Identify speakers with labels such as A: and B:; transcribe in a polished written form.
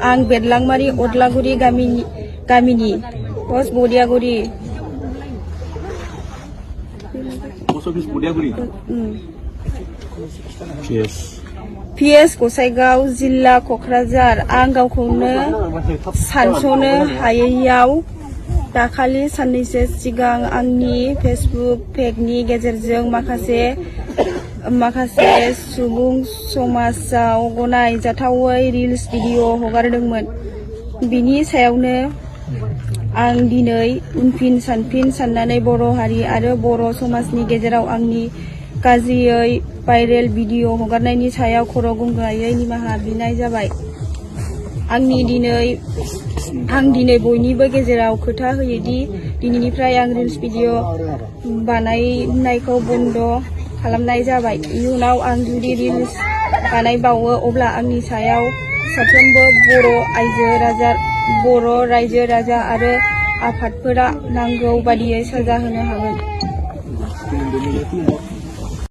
A: Ang Bedlangmari Odlaguri Gamini Pos Bodiaguri PS Gसाइगाव जिल्ला क'क्राझार आं गावखौनो सानस'नो हायैयाव दाखालि साननैसो सिगां आंनि फेसबुक पेजनि गेजेरजों माखासे सुबुं समाजाव गनायजाथावै रिल्स भिडिअ हगारदोंमोन। बिनि सायावनो आं दिनै उनफिन सानफिन साननानै बर' हारि आरो बर' समाजनि गेजेराव आंनि गाज्रियै भाइरेल भिडिअ हगारनायनि सायाव खर' गंगायै निमाहा बिनाय जाबाय। आं दिनै बयनिबो गेजेराव खोथा होयोदि दिनैनिफ्राय आं रिल्स भिडिअ बानायनायखौ बन्द खालामनाय जाबाय। इयुनाव आं जुदि रिल्स बानायबावो अब्ला आंनि सायाव साफ्रोमबो बर' रायजो राजा आरो आफादफोरा नांगौ बादियै साजा होनो हागोन।